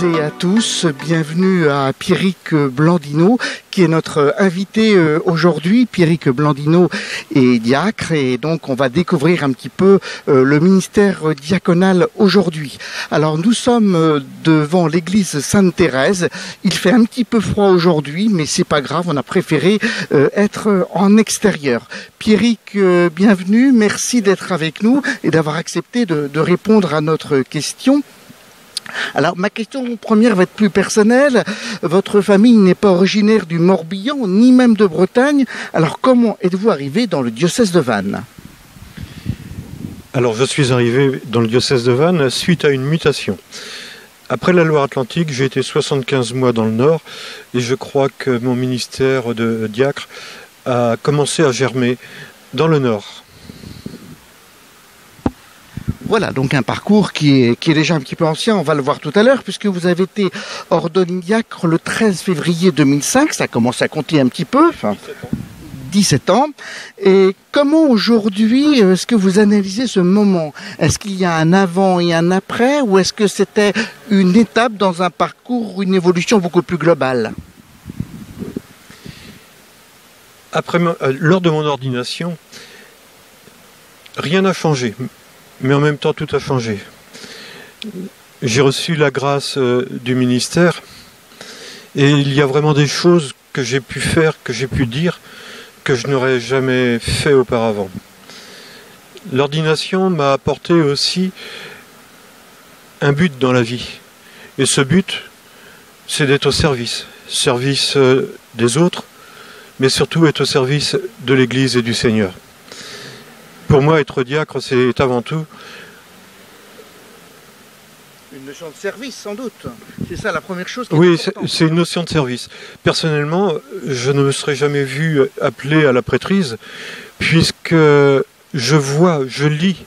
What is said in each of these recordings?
et à tous, bienvenue à Pierrick Blandino qui est notre invité aujourd'hui. Pierrick Blandino est diacre et donc on va découvrir un petit peu le ministère diaconal aujourd'hui. Alors nous sommes devant l'église Sainte-Thérèse. Il fait un petit peu froid aujourd'hui, mais c'est pas grave, on a préféré être en extérieur. Pierrick, bienvenue, merci d'être avec nous et d'avoir accepté de répondre à notre question. Alors ma question première va être plus personnelle. Votre famille n'est pas originaire du Morbihan, ni même de Bretagne. Alors comment êtes-vous arrivé dans le diocèse de Vannes? Alors je suis arrivé dans le diocèse de Vannes suite à une mutation. Après la Loire-Atlantique, j'ai été 75 mois dans le Nord et je crois que mon ministère de diacre a commencé à germer dans le Nord. Voilà, donc un parcours qui est déjà un petit peu ancien, on va le voir tout à l'heure, puisque vous avez été ordonné diacre le 13 février 2005, ça commence à compter un petit peu, enfin 17 ans. Et comment aujourd'hui est-ce que vous analysez ce moment? Est-ce qu'il y a un avant et un après, ou est-ce que c'était une étape dans un parcours, une évolution beaucoup plus globale? Lors de mon ordination, rien n'a changé. Mais en même temps, tout a changé. J'ai reçu la grâce du ministère et il y a vraiment des choses que j'ai pu faire, que j'ai pu dire, que je n'aurais jamais fait auparavant. L'ordination m'a apporté aussi un but dans la vie. Et ce but, c'est d'être au service. Service des autres, mais surtout être au service de l'Église et du Seigneur. Pour moi, être diacre, c'est avant tout une notion de service, sans doute. C'est ça la première chose. Oui, c'est une notion de service. Personnellement, je ne me serais jamais vu appelé à la prêtrise, puisque je lis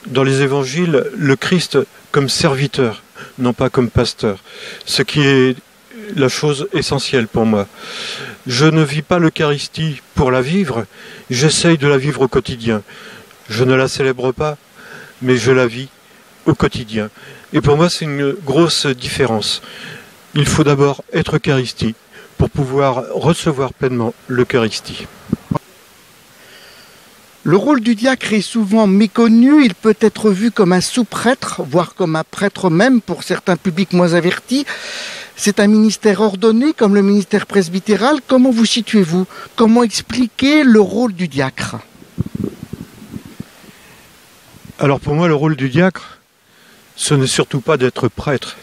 dans les évangiles le Christ comme serviteur, non pas comme pasteur. Ce qui est la chose essentielle pour moi. Je ne vis pas l'Eucharistie pour la vivre, j'essaye de la vivre au quotidien. Je ne la célèbre pas, mais je la vis au quotidien. Et pour moi, c'est une grosse différence. Il faut d'abord être Eucharistie pour pouvoir recevoir pleinement l'Eucharistie. Le rôle du diacre est souvent méconnu, il peut être vu comme un sous-prêtre, voire comme un prêtre même pour certains publics moins avertis. C'est un ministère ordonné comme le ministère presbytéral. Comment vous situez-vous? Comment expliquer le rôle du diacre? Alors pour moi, le rôle du diacre, ce n'est surtout pas d'être prêtre.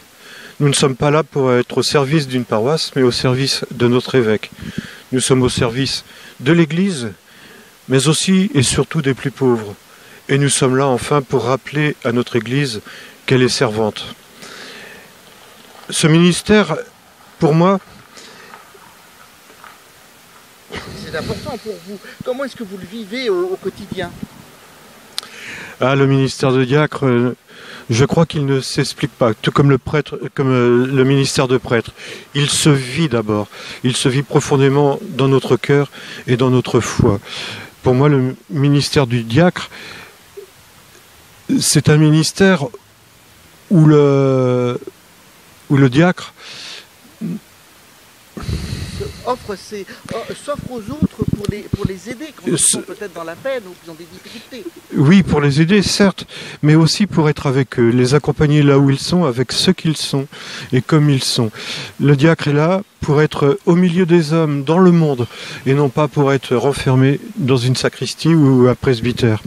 Nous ne sommes pas là pour être au service d'une paroisse, mais au service de notre évêque. Nous sommes au service de l'Église, mais aussi et surtout des plus pauvres. Et nous sommes là enfin pour rappeler à notre Église qu'elle est servante. Ce ministère, pour moi... C'est important pour vous. Comment est-ce que vous le vivez au quotidien? Le ministère de diacre, je crois qu'il ne s'explique pas, tout comme le prêtre, comme le ministère de prêtre. Il se vit d'abord. Il se vit profondément dans notre cœur et dans notre foi. Pour moi, le ministère du diacre, c'est un ministère où le diacre s'offre aux autres pour les aider quand ils sont peut-être dans la peine ou qu'ils ont des difficultés. Oui, pour les aider, certes, mais aussi pour être avec eux, les accompagner là où ils sont, avec ce qu'ils sont et comme ils sont. Le diacre est là pour être au milieu des hommes, dans le monde, et non pas pour être renfermé dans une sacristie ou un presbytère.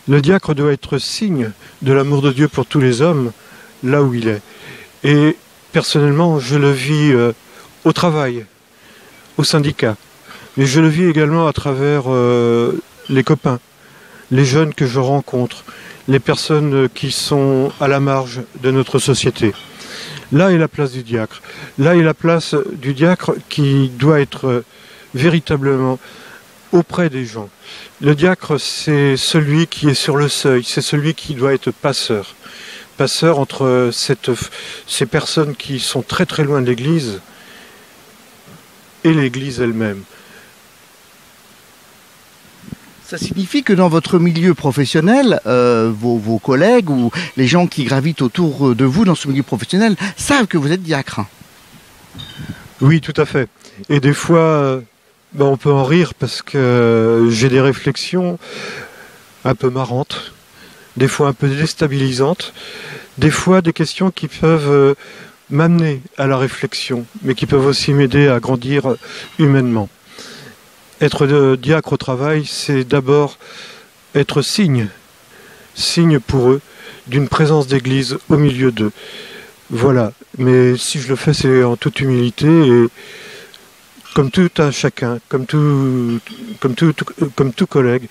Le diacre doit être signe de l'amour de Dieu pour tous les hommes, là où il est. Et personnellement, je le vis au travail, au syndicat. Mais je le vis également à travers les copains, les jeunes que je rencontre, les personnes qui sont à la marge de notre société. Là est la place du diacre. Là est la place du diacre qui doit être véritablement auprès des gens. Le diacre, c'est celui qui est sur le seuil, c'est celui qui doit être passeur. Passeur entre ces personnes qui sont très très loin de l'Église et l'Église elle-même. Ça signifie que dans votre milieu professionnel, vos collègues ou les gens qui gravitent autour de vous dans ce milieu professionnel savent que vous êtes diacre. Oui, tout à fait. Et des fois, on peut en rire parce que j'ai des réflexions un peu marrantes, des fois un peu déstabilisantes, des fois des questions qui peuvent m'amener à la réflexion, mais qui peuvent aussi m'aider à grandir humainement. Être diacre au travail, c'est d'abord être signe pour eux d'une présence d'église au milieu d'eux. Voilà, mais si je le fais, c'est en toute humilité et comme tout un chacun, comme tout collègue,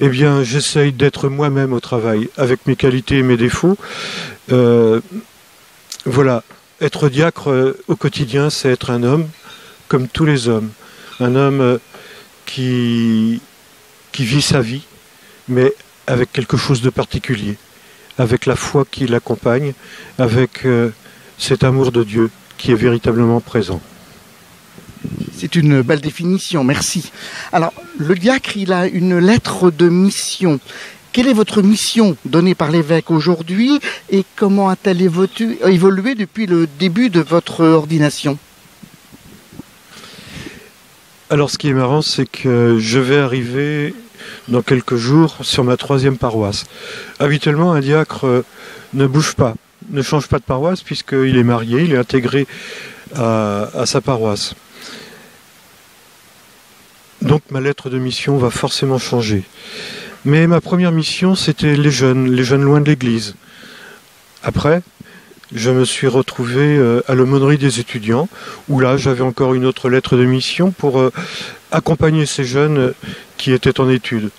eh bien, j'essaye d'être moi-même au travail, avec mes qualités et mes défauts. Voilà, être diacre au quotidien, c'est être un homme comme tous les hommes, un homme qui vit sa vie, mais avec quelque chose de particulier, avec la foi qui l'accompagne, avec cet amour de Dieu qui est véritablement présent. C'est une belle définition, merci. Alors, le diacre, il a une lettre de mission. Quelle est votre mission donnée par l'évêque aujourd'hui et comment a-t-elle évolué depuis le début de votre ordination ? Alors ce qui est marrant, c'est que je vais arriver dans quelques jours sur ma 3e paroisse. Habituellement, un diacre ne bouge pas, ne change pas de paroisse puisqu'il est marié, il est intégré à sa paroisse. Donc ma lettre de mission va forcément changer. Mais ma première mission, c'était les jeunes loin de l'église. Après, je me suis retrouvé à l'aumônerie des étudiants, où là j'avais encore une autre lettre de mission pour accompagner ces jeunes qui étaient en études.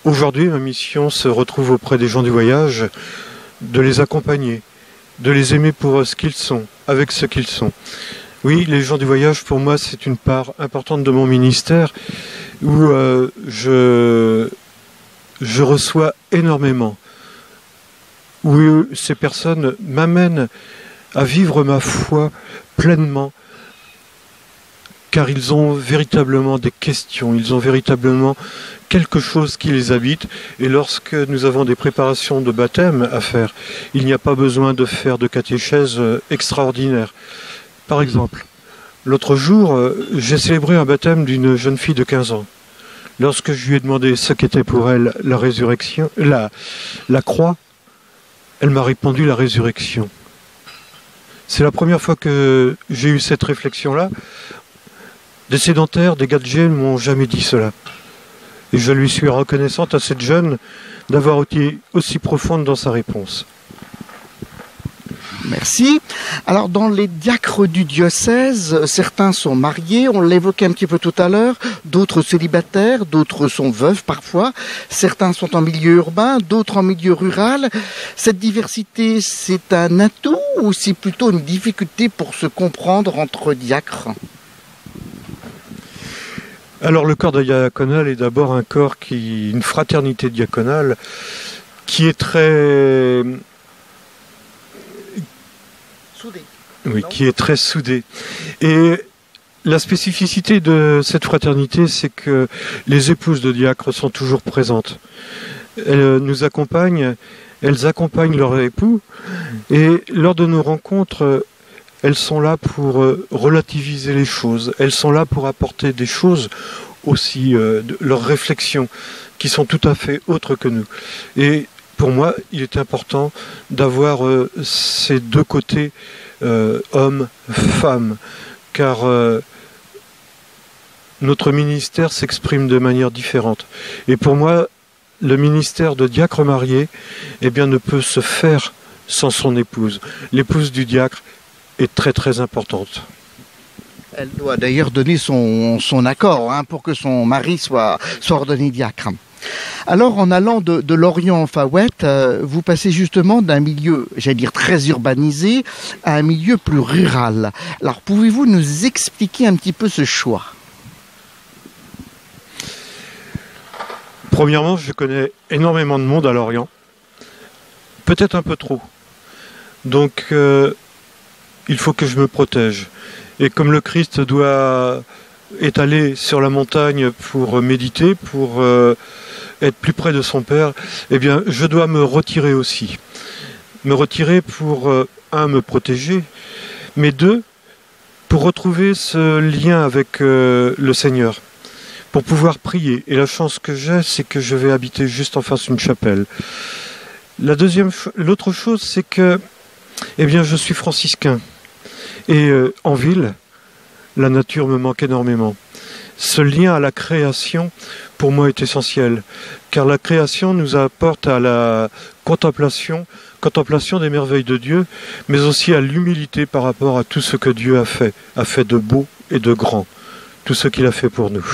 Aujourd'hui, ma mission se retrouve auprès des gens du voyage, de les accompagner, de les aimer pour ce qu'ils sont, avec ce qu'ils sont. Oui, les gens du voyage, pour moi, c'est une part importante de mon ministère, où je reçois énormément. Où ces personnes m'amènent à vivre ma foi pleinement, car ils ont véritablement des questions, ils ont véritablement quelque chose qui les habite, et lorsque nous avons des préparations de baptême à faire, il n'y a pas besoin de faire de catéchèse extraordinaire. Par exemple, l'autre jour, j'ai célébré un baptême d'une jeune fille de 15 ans. Lorsque je lui ai demandé ce qu'était pour elle la résurrection, la croix, elle m'a répondu la résurrection. C'est la première fois que j'ai eu cette réflexion-là. Des sédentaires, des gadgets ne m'ont jamais dit cela. Et je lui suis reconnaissante à cette jeune d'avoir été aussi profonde dans sa réponse. Merci. Alors, dans les diacres du diocèse, certains sont mariés, on l'évoquait un petit peu tout à l'heure, d'autres célibataires, d'autres sont veufs parfois, certains sont en milieu urbain, d'autres en milieu rural. Cette diversité, c'est un atout ou c'est plutôt une difficulté pour se comprendre entre diacres ? Alors, le corps diaconal est d'abord un corps une fraternité diaconale qui est très... Oui, qui est très soudée. Et la spécificité de cette fraternité, c'est que les épouses de diacres sont toujours présentes. Elles nous accompagnent, elles accompagnent leur époux, et lors de nos rencontres, elles sont là pour relativiser les choses, elles sont là pour apporter des choses aussi, de leurs réflexions, qui sont tout à fait autres que nous. Et pour moi, il est important d'avoir ces deux côtés, hommes, femmes, car notre ministère s'exprime de manière différente. Et pour moi, le ministère de diacre marié, eh bien, ne peut se faire sans son épouse. L'épouse du diacre est très très importante. Elle doit d'ailleurs donner son accord pour que son mari soit ordonné diacre. Alors, en allant de Lorient en Faouette, vous passez justement d'un milieu, j'allais dire très urbanisé, à un milieu plus rural. Alors, pouvez-vous nous expliquer un petit peu ce choix ? Premièrement, je connais énormément de monde à Lorient. Peut-être un peu trop. Donc, il faut que je me protège. Et comme le Christ doit est allé sur la montagne pour méditer, pour être plus près de son Père, eh bien, je dois me retirer aussi. Me retirer pour, un, me protéger, mais deux, pour retrouver ce lien avec le Seigneur, pour pouvoir prier. Et la chance que j'ai, c'est que je vais habiter juste en face d'une chapelle. L'autre chose, c'est que, eh bien, je suis franciscain. Et en ville, la nature me manque énormément. Ce lien à la création, pour moi, est essentiel. Car la création nous apporte à la contemplation des merveilles de Dieu, mais aussi à l'humilité par rapport à tout ce que Dieu a fait de beau et de grand, tout ce qu'il a fait pour nous.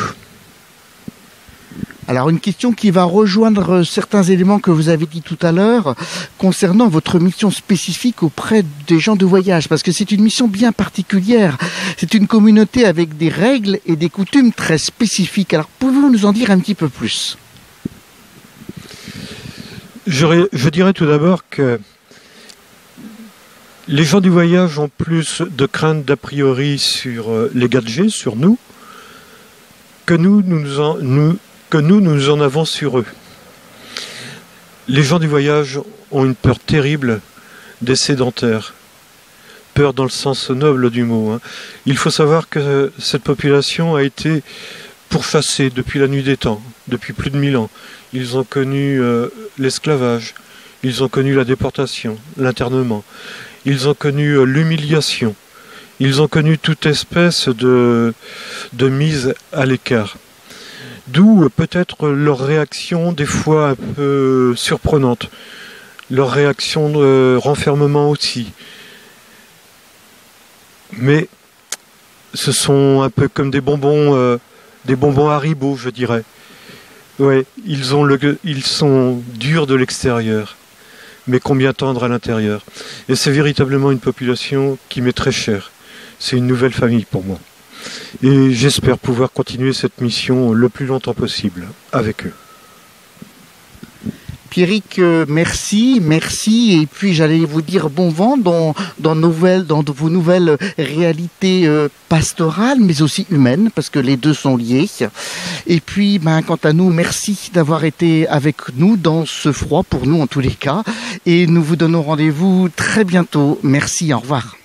Alors une question qui va rejoindre certains éléments que vous avez dit tout à l'heure concernant votre mission spécifique auprès des gens de voyage, parce que c'est une mission bien particulière. C'est une communauté avec des règles et des coutumes très spécifiques. Alors pouvez-vous nous en dire un petit peu plus ? Je dirais tout d'abord que les gens du voyage ont plus de crainte d'a priori sur les gadgets, sur nous, que nous en avons sur eux. Les gens du voyage ont une peur terrible des sédentaires. Peur dans le sens noble du mot. Il faut savoir que cette population a été pourchassés depuis la nuit des temps, depuis plus de 1000 ans. Ils ont connu l'esclavage, ils ont connu la déportation, l'internement, ils ont connu l'humiliation, ils ont connu toute espèce de mise à l'écart. D'où peut-être leur réaction des fois un peu surprenante, leur réaction de renfermement aussi. Mais ce sont un peu comme des bonbons Haribo, je dirais. Ouais, ils sont durs de l'extérieur, mais combien tendres à l'intérieur. Et c'est véritablement une population qui m'est très chère. C'est une nouvelle famille pour moi. Et j'espère pouvoir continuer cette mission le plus longtemps possible avec eux. Pierrick, merci. Et puis j'allais vous dire bon vent dans vos nouvelles réalités pastorales, mais aussi humaines, parce que les deux sont liés. Et puis, quant à nous, merci d'avoir été avec nous dans ce froid, pour nous en tous les cas. Et nous vous donnons rendez-vous très bientôt. Merci, au revoir.